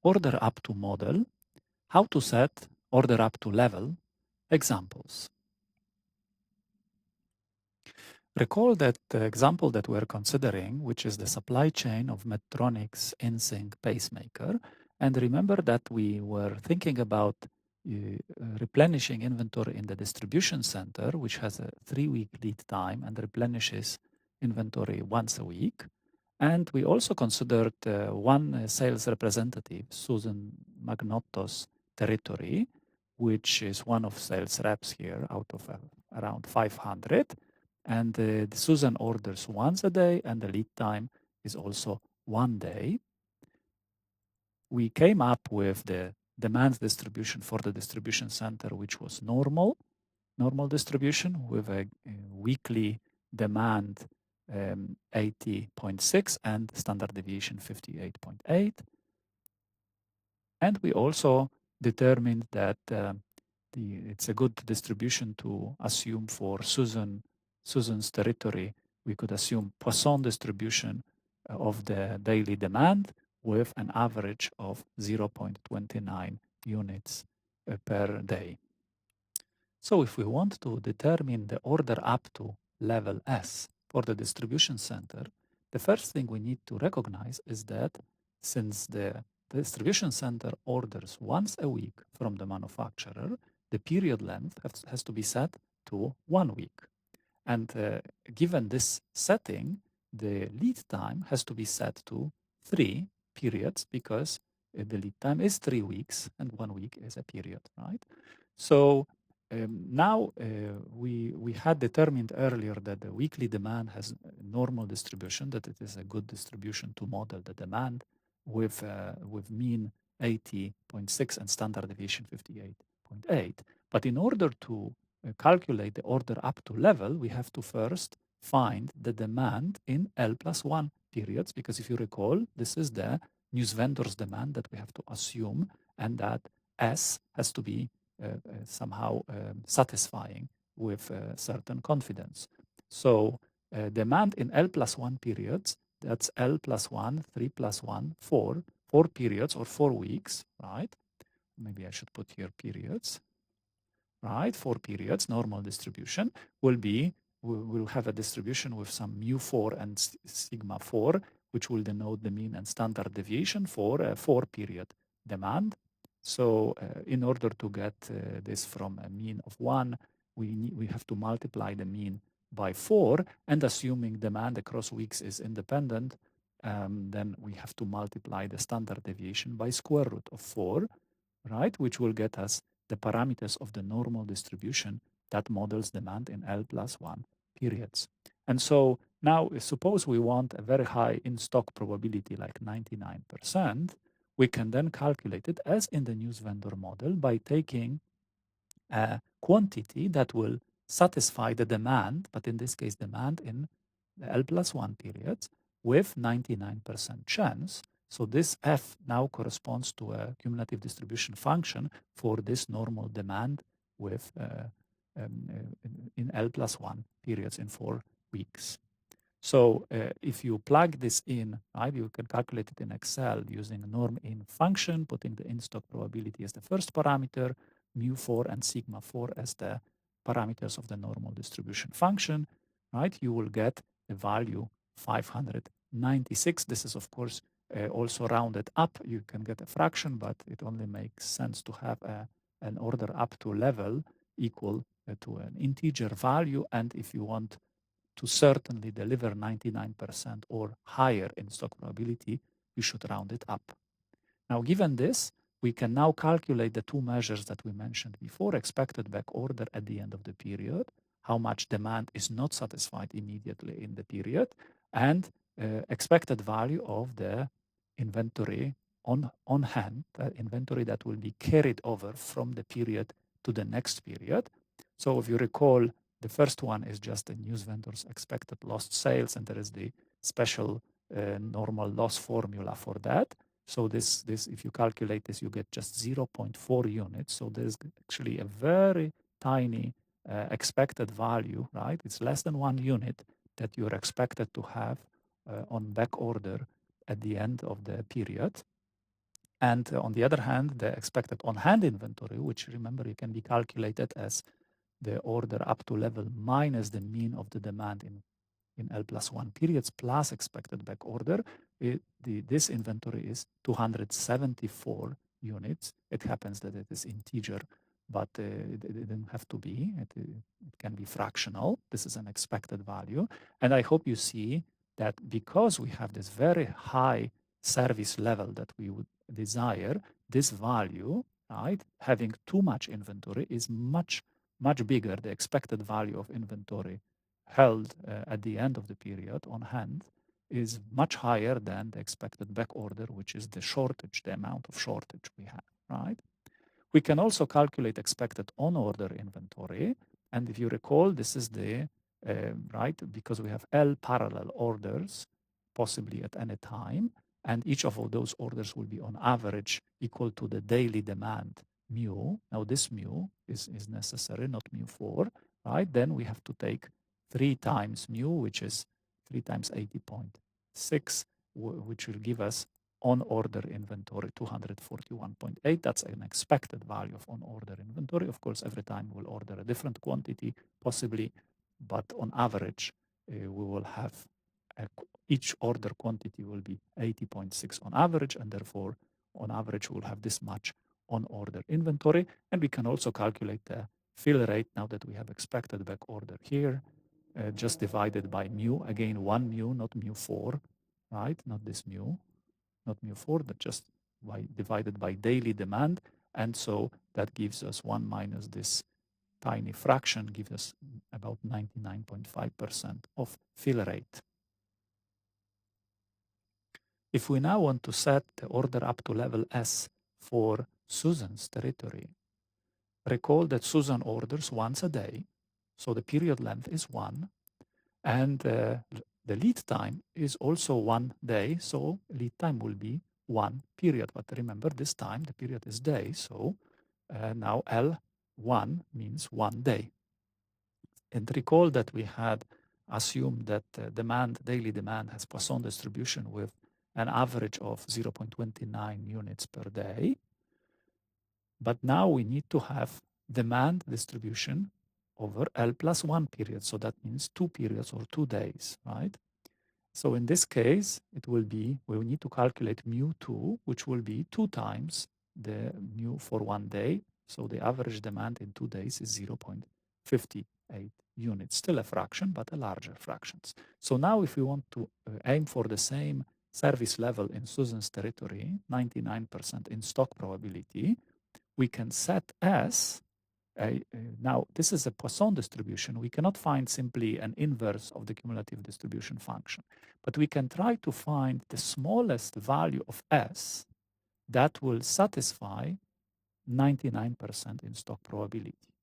order up to model, how to set order up to level examples. Recall that the example that we're considering, which is the supply chain of Medtronic's InSync pacemaker. And remember that we were thinking about replenishing inventory in the distribution center, which has a 3-week lead time and replenishes inventory once a week. And we also considered one sales representative, Susan Magnotto's territory, which is one of sales reps here out of around 500. And the Susan orders once a day, and the lead time is also 1 day. We came up with the demand distribution for the distribution center, which was normal distribution with a weekly demand 80.6 and standard deviation 58.8. And we also determined that it's a good distribution to assume for Susan's territory. We could assume Poisson distribution of the daily demand with an average of 0.29 units per day. So if we want to determine the order up to level S for the distribution center, the first thing we need to recognize is that since the distribution center orders once a week from the manufacturer, the period length has to be set to 1 week. And given this setting, the lead time has to be set to 3 periods because the lead time is 3 weeks and 1 week is a period, right? So now we had determined earlier that the weekly demand has a normal distribution, that it is a good distribution to model the demand with mean 80.6 and standard deviation 58.8. But in order to calculate the order up to level, we have to first find the demand in L+1 periods, because if you recall, this is the news vendor's demand that we have to assume, and that S has to be somehow satisfying with certain confidence. So demand in L+1 periods, that's L+1, 3+1, 4 periods or 4 weeks, right? Maybe I should put here periods, right? 4 periods, normal distribution will be, we'll have a distribution with some mu4 and sigma 4, which will denote the mean and standard deviation for a 4-period demand. So in order to get this from a mean of 1, we have to multiply the mean by 4, and assuming demand across weeks is independent, then we have to multiply the standard deviation by square root of 4, right? Which will get us the parameters of the normal distribution that models demand in L+1 periods. And so now suppose we want a very high in-stock probability like 99%, we can then calculate it as in the news vendor model by taking a quantity that will satisfy the demand, but in this case demand in the L+1 periods with 99% chance. So this F now corresponds to a cumulative distribution function for this normal demand with in L+1 periods in 4 weeks. So if you plug this in, right, you can calculate it in Excel using a norm in function, putting the in-stock probability as the first parameter, mu4 and sigma 4 as the parameters of the normal distribution function, right? You will get a value 596. This is, of course, also rounded up. You can get a fraction, but it only makes sense to have an order up to level equal to an integer value. And if you want to certainly deliver 99% or higher in stock probability, you should round it up. Now, given this, we can now calculate the two measures that we mentioned before, expected back order at the end of the period, how much demand is not satisfied immediately in the period, and expected value of the inventory on hand, inventory that will be carried over from the period to the next period. So if you recall, the first one is just the news vendor's expected lost sales, and there is the special normal loss formula for that. So this, if you calculate this, you get just 0.4 units. So there's actually a very tiny expected value, right? It's less than 1 unit that you're expected to have on back order at the end of the period. And on the other hand, the expected on-hand inventory, which remember it can be calculated as the order up to level minus the mean of the demand in L+1 periods plus expected back order, this inventory is 274 units. It happens that it is integer, but it didn't have to be. It can be fractional. This is an expected value. And I hope you see that because we have this very high service level that we would desire, this value, right, having too much inventory is much bigger. The expected value of inventory held at the end of the period on hand is much higher than the expected back order, which is the shortage, the amount of shortage we have, right? We can also calculate expected on-order inventory. And if you recall, this is the, right, because we have L parallel orders, possibly at any time, and each of those orders will be on average equal to the daily demand mu. Now this mu is necessary, not mu4, right? Then we have to take 3 times mu, which is 3 times 80.6, which will give us on-order inventory 241.8. That's an expected value of on-order inventory. Of course, every time we'll order a different quantity, possibly, but on average, we will have each order quantity will be 80.6 on average, and therefore, on average, we'll have this much on-order inventory. And we can also calculate the fill rate now that we have expected back order here, just divided by mu. Again, 1 mu, not mu4, right? Not this mu, not mu4, but just divided by daily demand. And so that gives us 1 minus this tiny fraction, gives us about 99.5% of fill rate. If we now want to set the order up to level S for Susan's territory, recall that Susan orders once a day, so the period length is 1, and the lead time is also 1 day, so lead time will be 1 period. But remember, this time the period is day, so now L1 means 1 day. And recall that we had assumed that daily demand has Poisson distribution with an average of 0.29 units per day. But now we need to have demand distribution over L+1 period. So that means 2 periods or 2 days, right? So in this case, it will be, we will need to calculate mu2, which will be 2 times the mu for 1 day. So the average demand in 2 days is 0.58 units, still a fraction, but a larger fractions. So now if we want to aim for the same service level in Susan's territory, 99% in stock probability, we can set as, now this is a Poisson distribution. We cannot find simply an inverse of the cumulative distribution function, but we can try to find the smallest value of S that will satisfy 99% in stock probability.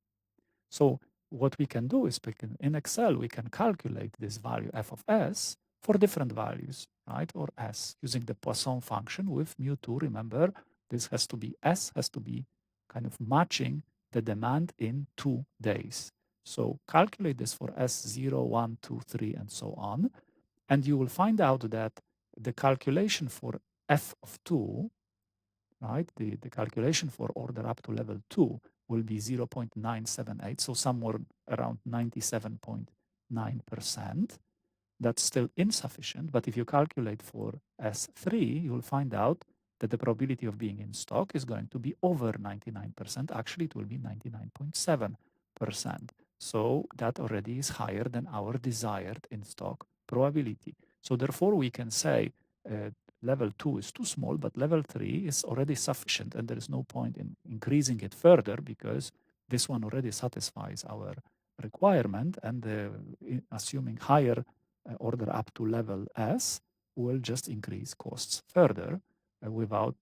So what we can do is in Excel, we can calculate this value f of S for different values, right? Or S using the Poisson function with mu2. Remember, this has to be, S has to be kind of matching the demand in 2 days. So calculate this for S0, 1, 2, 3, and so on. And you will find out that the calculation for F of 2, right? The calculation for order up to level 2 will be 0.978, so somewhere around 97.9%. That's still insufficient, but if you calculate for S3, you will find out that the probability of being in stock is going to be over 99%. Actually, it will be 99.7%. So that already is higher than our desired in stock probability. So therefore, we can say level 2 is too small, but level 3 is already sufficient, and there is no point in increasing it further because this one already satisfies our requirement, and assuming higher order up to level S will just increase costs further without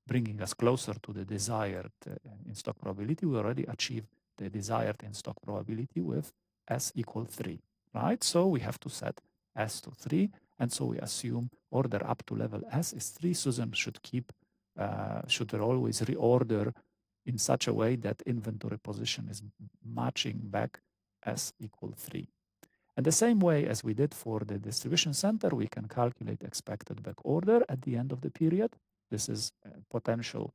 bringing us closer to the desired in-stock probability. We already achieved the desired in-stock probability with S equal 3, right? So we have to set S to 3, and so we assume order up to level S is 3. Susan should always reorder in such a way that inventory position is matching back S equal 3. And the same way as we did for the distribution center, we can calculate expected back order at the end of the period. This is a potential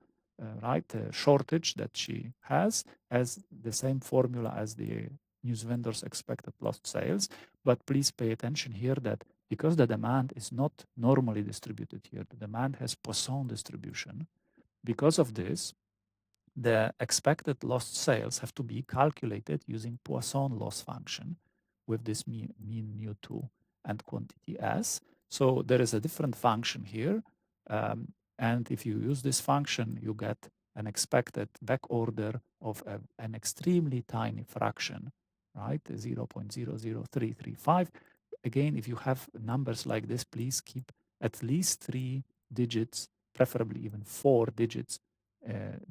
shortage that she has as the same formula as the news vendor's expected lost sales. But please pay attention here that because the demand is not normally distributed here, the demand has Poisson distribution. Because of this, the expected lost sales have to be calculated using Poisson loss function with this mean mu2 and quantity s. So there is a different function here. And if you use this function, you get an expected back order of an extremely tiny fraction, right? 0.00335. Again, if you have numbers like this, please keep at least 3 digits, preferably even 4 digits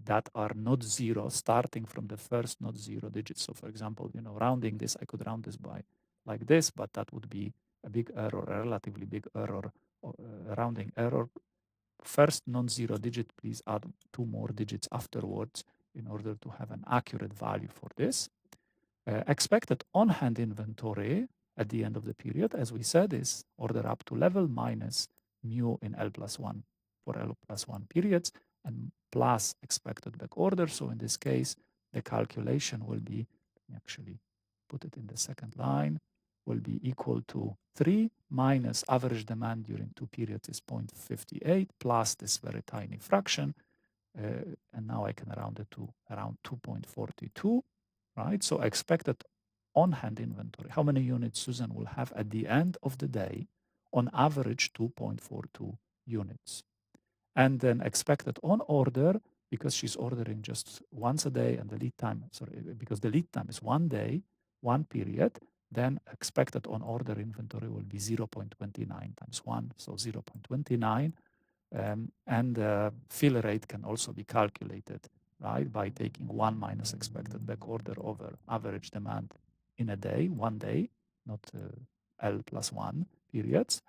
that are not zero, starting from the first not zero digit. So for example, rounding this, I could round this by like this, but that would be a big error, a relatively big error, rounding error. First non-zero digit, please add 2 more digits afterwards in order to have an accurate value for this. Expected on-hand inventory at the end of the period, as we said, is order up to level minus mu in L+1 for L+1 periods and plus expected back order. So in this case, the calculation will be, let me actually put it in the second line, will be equal to 3 minus average demand during 2 periods is 0.58 plus this very tiny fraction. And now I can round it to around 2.42, right? So expected on-hand inventory, how many units Susan will have at the end of the day, on average 2.42 units. And then expected on order, because she's ordering just once a day and the lead time, because the lead time is 1 day, 1 period, then expected on order inventory will be 0.29 times 1, so 0.29. And fill rate can also be calculated, right, by taking 1 minus expected back order over average demand in a day, 1 day, not L+1 periods,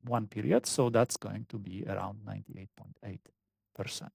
1 period. So that's going to be around 98.8%.